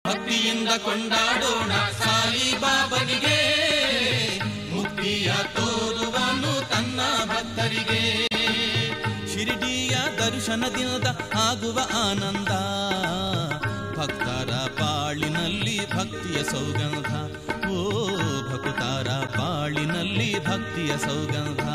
ಭಕ್ತಿಯಿಂದ ಕೊಂಡಾಡೋಣ ಸಾಯಿಬಾಬನಿಗೆ, ಮುಕ್ತಿಯ ತೋರುವನು ತನ್ನ ಭಕ್ತರಿಗೆ. ಶಿರಡಿಯ ದರ್ಶನದಿಂದ ಆಗುವ ಆನಂದ, ಭಕ್ತರ ಬಾಳಿನಲ್ಲಿ ಭಕ್ತಿಯ ಸೌಗಂಧ. ಓ ಭಕ್ತರ ಬಾಳಿನಲ್ಲಿ ಭಕ್ತಿಯ ಸೌಗಂಧ.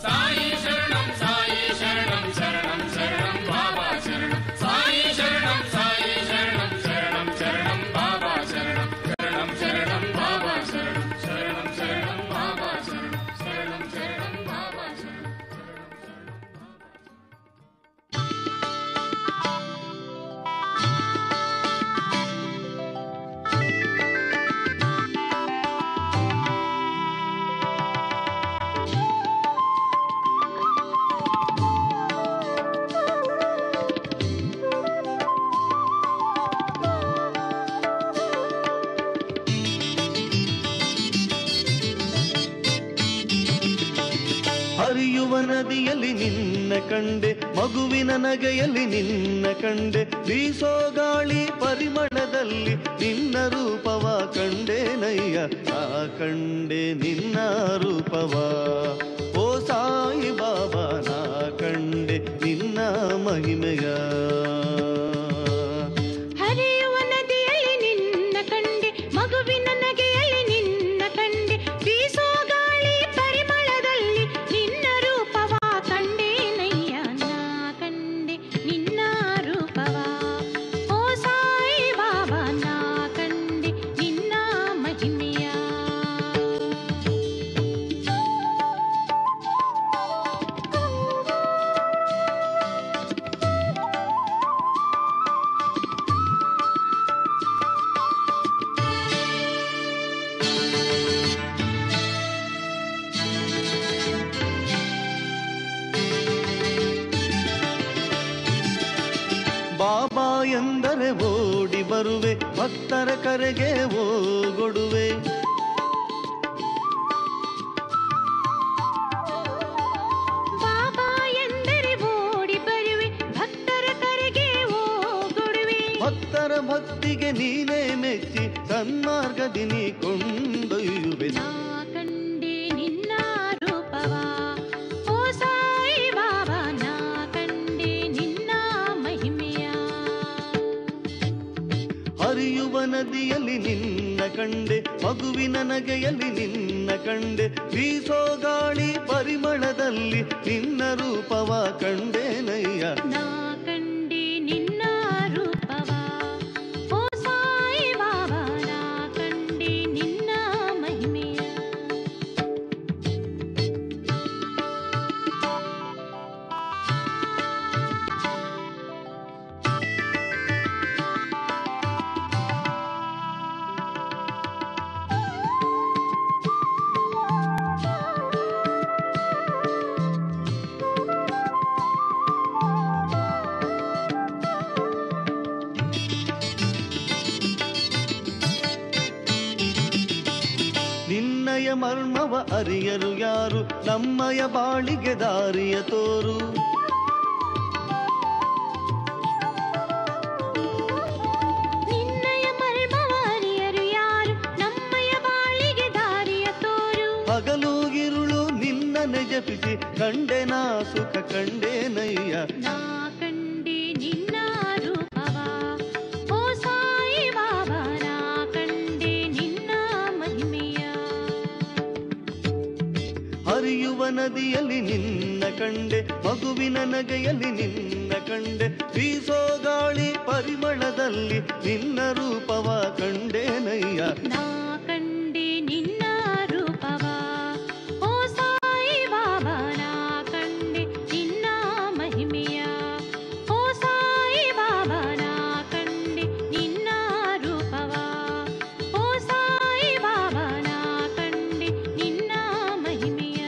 ಸಾಯಿ ಶರಣಂ ಸಾಯಿ ಶರಣಂ ಶರಣಂ ಶರಣಂ ಬಾಬಾ ಶರಣಂ. ಸಾಯಿ ಶರಣಂ ಸಾಯಿ ಶರಣಂ ಶರಣಂ ಶರಣಂ ಬಾಬಾ ಶರಣಂ. ಶರಣಂ ಶರಣಂ ಬಾಬಾ ಶರಣಂ. ಶರಣಂ ಶರಣಂ ಬಾಬಾ ಶರಣಂ. ಶರಣಂ ಶರಣಂ ಬಾಬಾ ಶರಣಂ. ಹರಿಯುವ ನದಿಯಲ್ಲಿ ನಿನ್ನ ಕಂಡೆ, ಮಗುವಿನ ನಗೆಯಲ್ಲಿ ನಿನ್ನ ಕಂಡೆ, ಬೀಸೋ ಗಾಳಿ ಪರಿಮಳದಲ್ಲಿ ನಿನ್ನ ರೂಪವ ಕಂಡೇನಯ್ಯ. ನಾ ಕಂಡೆ ನಿನ್ನ ರೂಪವ ಓ ಸಾಯಿ ಬಾಬಾ, ನಾ ಕಂಡೆ ನಿನ್ನ ಮಹಿಮೆಯ. ಹರಿಯುವ ನದಿಯಲ್ಲಿ ನಿನ್ನ ಕಂಡೆ, ಮಗುವಿನ ನಗೆಯಲ್ಲಿ ನಿನ್ನ ಕಂಡೆ, ಬೀಸೋ ಗಾಳಿ ಪರಿಮಳದಲ್ಲಿ ನಿನ್ನ ರೂಪವ ಕಂಡೇನಯ್ಯ. ನಾ ಕಂಡೆ ನಿನ್ನ ರೂಪವ ಓ ಸಾಯಿ ಬಾಬಾ, ನಾ ಕಂಡೆ ನಿನ್ನ ಮಹಿಮೆಯ. ಬಾಬಾ ಎಂದರೆ ಓಡಿ ಬರುವೆ, ಭಕ್ತರ ಕರೆಗೆ ಓಗೊಡುವೆ. ಬಾಬಾ ಎಂದರೆ ಓಡಿ ಬರುವೆ, ಭಕ್ತರ ಕರೆಗೆ ಓಗೊಡುವೆ. ಭಕ್ತರ ಭಕ್ತಿಗೆ ನೀನೇ ಮೆಚ್ಚಿ ಸನ್ಮಾರ್ಗದಿ ನೀ ಕೊಂಡೊಯ್ಯುವೆ. ನಾ ಕಂಡೆ ನಿನ್ನ ರೂಪವ ಓ ಸಾಯಿ ಬಾಬಾ, ನಾ ಕಂಡೆ ನಿನ್ನ ಮಹಿಮೆಯ. ಹರಿಯುವ ನದಿಯಲ್ಲಿ ನಿನ್ನ ಕಂಡೆ, ಮಗುವಿನ ನಗೆಯಲ್ಲಿ ನಿನ್ನ ಕಂಡೆ, ಬೀಸೋ ಗಾಳಿ ಪರಿಮಳದಲ್ಲಿ ನಿನ್ನ ರೂಪವ ಕಂಡೇನಯ್ಯ. ನಾ ಕಂಡೆ ನಿನ್ನ ರೂಪವ ಓ ಸಾಯಿ ಬಾಬಾ, ನಾ ಕಂಡೆ ನಿನ್ನ ಮಹಿಮೆಯ. ನಿನ್ನಯ ಮರ್ಮವ ಅರಿಯರು ಯಾರು, ನಮ್ಮಯ ಬಾಳಿಗೆ ದಾರಿಯ ತೋರು. ನಿನ್ನಯ ಮರ್ಮವ ಅರಿಯರು ಯಾರು, ನಮ್ಮಯ ಬಾಳಿಗೆ ದಾರಿಯ ತೋರು. ಹಗಲು ಇರುಳು ನಿನ್ನನೆ ಜಪಿಸಿ ಕಂಡೆ ನಾ ಸುಖ ಕಂಡೇನಯ್ಯ. ನಾ ಕಂಡೆ ನಿನ್ನ ರೂಪವ ಓ ಸಾಯಿ ಬಾಬಾ, ನಾ ಕಂಡೆ ನಿನ್ನ ಮಹಿಮೆಯ. ಹರಿಯುವ ನದಿಯಲ್ಲಿ ನಿನ್ನ ಕಂಡೆ, ಮಗುವಿನ ನಗೆಯಲ್ಲಿ ನಿನ್ನ ಕಂಡೆ, ಬೀಸೋ ಗಾಳಿ ಪರಿಮಳದಲ್ಲಿ ನಿನ್ನ ರೂಪವ ಕಂಡೇನಯ್ಯ. ನಾ ಕಂಡೆ ನಿನ್ನ ರೂಪವ ಓ ಸಾಯಿ ಬಾಬಾ, ನಾ ಕಂಡೆ ನಿನ್ನ ಮಹಿಮೆಯ. ಓ ಸಾಯಿ ಬಾಬಾ, ನಾ ಕಂಡೆ ನಿನ್ನ ರೂಪವ ಓ ಸಾಯಿ ಬಾಬಾ, ನಾ ಕಂಡೆ ನಿನ್ನ ಮಹಿಮೆಯ.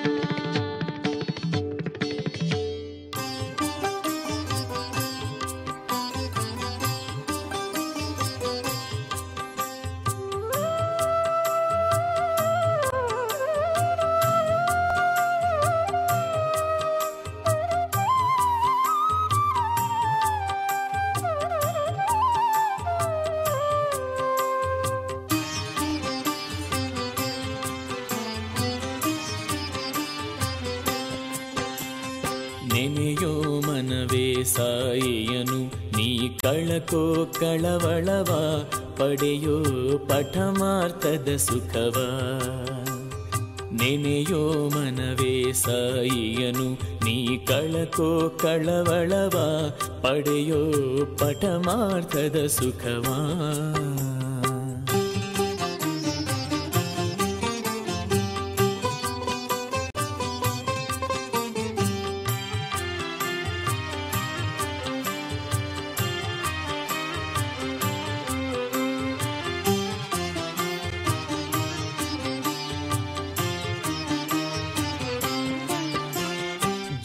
ಸಾಯಿಯನು ನೀ ಕಳಕೋ ಕಳವಳವ ಪಡೆಯೋ ಪಠಮಾರ್ಥದ ಸುಖವ. ನೆನೆಯೋ ಮನವೇ ಸಾಯಿಯನು ನೀ ಕಳಕೋ ಕಳವಳವ ಪಡೆಯೋ ಪಠಮಾರ್ಥದ ಸುಖವಾ.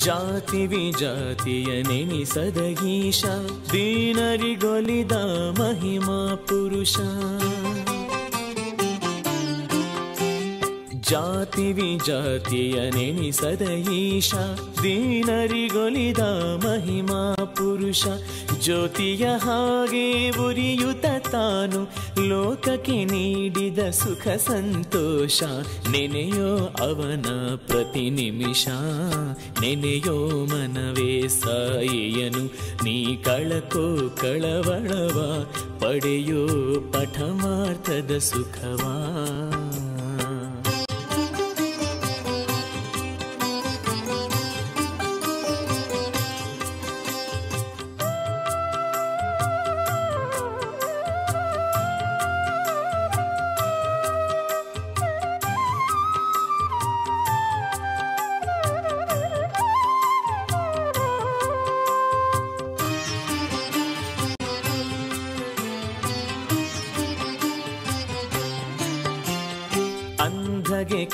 ಜಾತಿ ವಿಜಾತಿಯ ನೆನೆಸದ ಈಶ ದೀನರಿಗೊಲಿದ ಮಹಿಮಾ ಪುರುಷ. ಜಾತಿ ವಿಜಾತಿಯ ನೆನೆಸದ ಈಶ ದೀನರಿಗೊಲಿದ ಮಹಿಮಾ ಪುರುಷ. ಜ್ಯೋತಿಯ ಹಾಗೆ ಉರಿಯುತ ತಾನು ಲೋಕಕ್ಕೆ ನೀಡಿದ ಸುಖ ಸಂತೋಷ. ನೆನೆಯೋ ಅವನ ಪ್ರತಿ ನಿಮಿಷ ನೆನೆಯೋ ಮನವೇ ಸಾಯಿಯನು ನೀ ಕಳಕೋ ಕಳವಳವ ಪಡೆಯೋ ಪಠಮಾರ್ಥದ ಸುಖವಾ.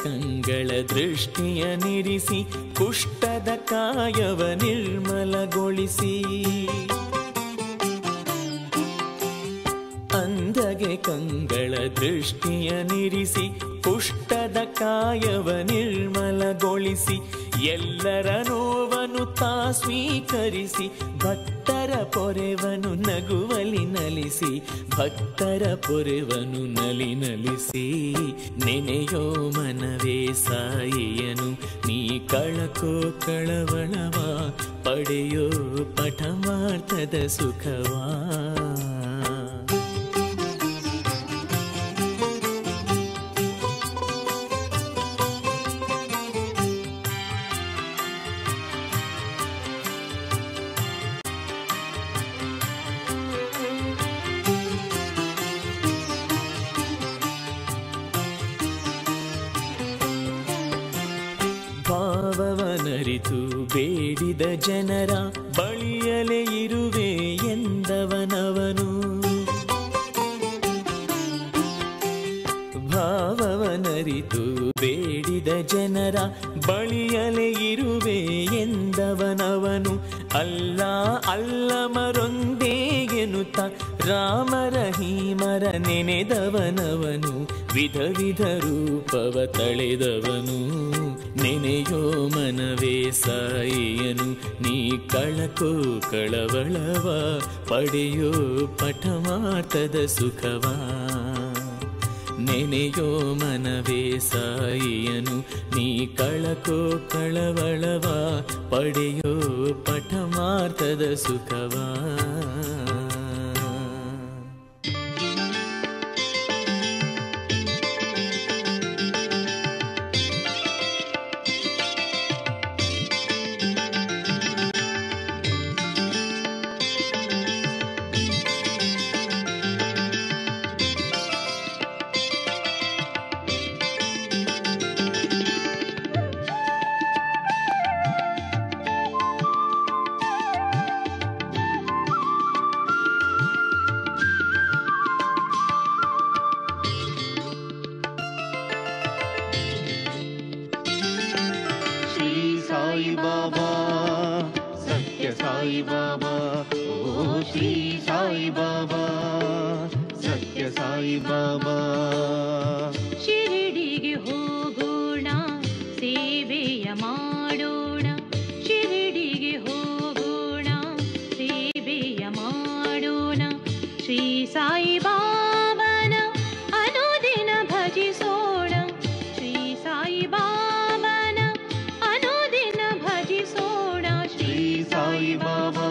ಕಂಗಳ ದೃಷ್ಟಿಯ ನಿರಿಸಿ ಕುಷ್ಠದ ಕಾಯವ ನಿರ್ಮಲಗೊಳಿಸಿ. ಅಂಧಗೆ ಕಂಗಳ ದೃಷ್ಟಿಯ ನಿರಿಸಿ ಕುಷ್ಠದ ಕಾಯವ ನಿರ್ಮಲಗೊಳಿಸಿ. ಎಲ್ಲರ ನೋವನ್ನು ತಾ ಸ್ವೀಕರಿಸಿ ಭಕ್ತರ ಪೊರೆವನು ನಗುವಲಿ ನಲಿಸಿ. ಭಕ್ತರ ಪೊರೆವನು ನಲಿ ನಲಿಸಿ. ನೆನೆಯೋ ಮನವೇ ಸಾಯಿಯನು ನೀ ಕಳಕೋ ಕಳವಳವ ಪಡೆಯೋ ಪಠಮಾರ್ಥದ ಸುಖವಾ. ಭಾವವನರಿತು ಬೇಡಿದ ಜನರ ಬಳಿಯಲೇ ಇರುವೆ ಎಂದವನವನು. ಭಾವವನರಿತು ಬೇಡಿದ ಜನರ ಬಳಿಯಲೇ ಇರುವೆ ಎಂದವನವನು. ಅಲ್ಲ ಅಲ್ಲಮರೊಂದೇ ಎನ್ನುತ್ತ ರಾಮ ರಹೀಮರ ನೆನೆದವನವನು. ವಿಧ ವಿಧ ರೂಪವ ತಳೆದವನು. ನೆನೆಯೋ ಮನವೇ ಸಾಯಿಯನು ನೀ ಕಳಕೋ ಕಳವಳವ ಪಡೆಯೋ ಪಠಮಾರ್ಥದ ಸುಖವಾ. ನೆನೆಯೋ ಮನವೇ ಸಾಯಿಯನು ನೀ ಕಳಕೋ ಕಳವಳವ ಪಡೆಯೋ ಪಠಮಾರ್ಥದ ಸುಖವಾ. साई बाबा सत्य साई बाबा ओ श्री साई बाबा सत्य साई बाबा ಶಿರಡಿಗೆ ಹೋಗೋಣ ಸೇವೆಯ ಮಾಡೋಣ ಶಿರಡಿಗೆ ಹೋಗೋಣ ಸೇವೆಯ ಮಾಡೋಣ ಶ್ರೀ ಸಾಯಿ ಬಾಬನ ಅನುದಿನ ಭಜಿಸೋಣ ಶ್ರೀ ಸಾಯಿ ಬಾಬನ ಅನುದಿನ ಭಜಿಸೋಣ ಶ್ರೀ ಸಾಯಿ ಬಾಬಾ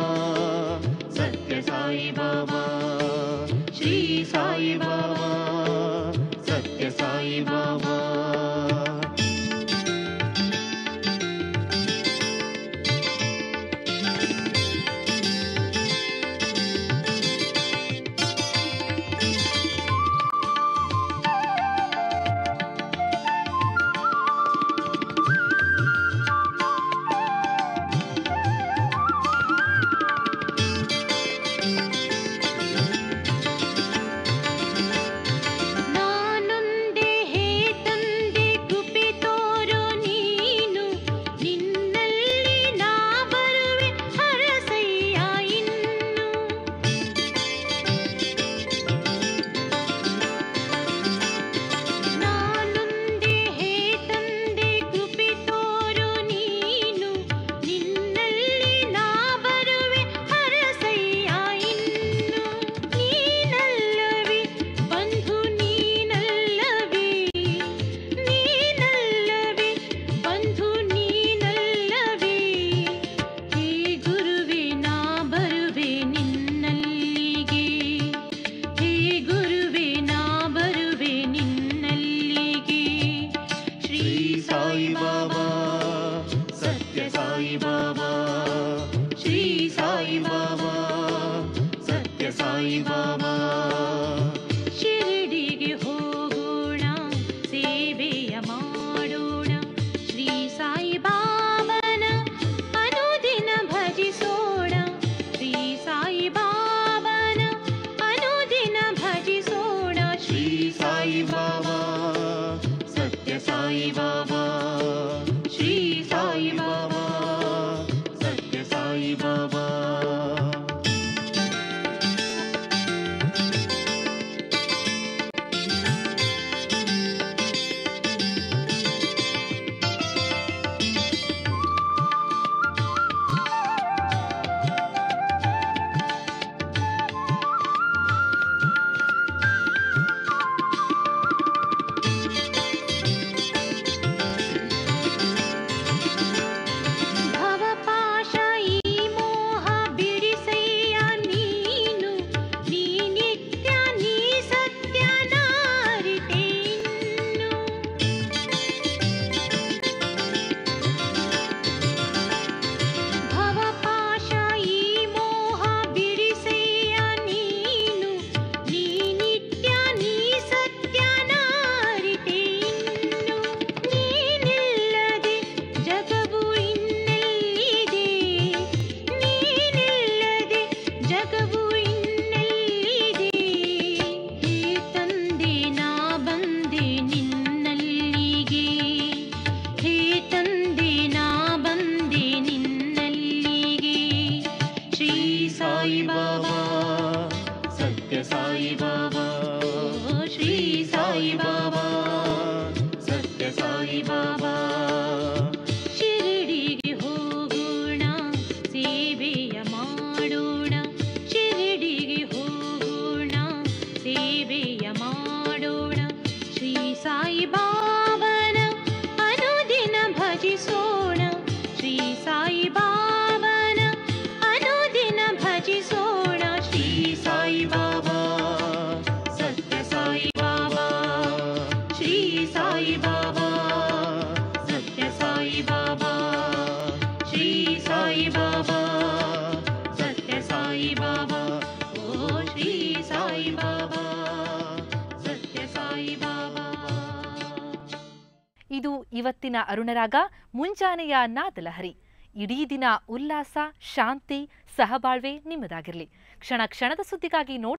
ಸಾಯಿ ಬಾಬಾ ಶ್ರೀ ಸಾಯಿ ಬಾಬಾ ಸತ್ಯ ಸಾಯಿ ಬಾಬಾ. ಇದು ಇವತ್ತಿನ ಅರುಣರಾಗ ಮುಂಜಾನೆಯ ನಾದಲಹರಿ. ಇಡೀ ದಿನ ಉಲ್ಲಾಸ, ಶಾಂತಿ, ಸಹಬಾಳ್ವೆ ನಿಮ್ಮದಾಗಿರಲಿ. ಕ್ಷಣ ಕ್ಷಣದ ಸುದ್ದಿಗಾಗಿ ನೋಡಿ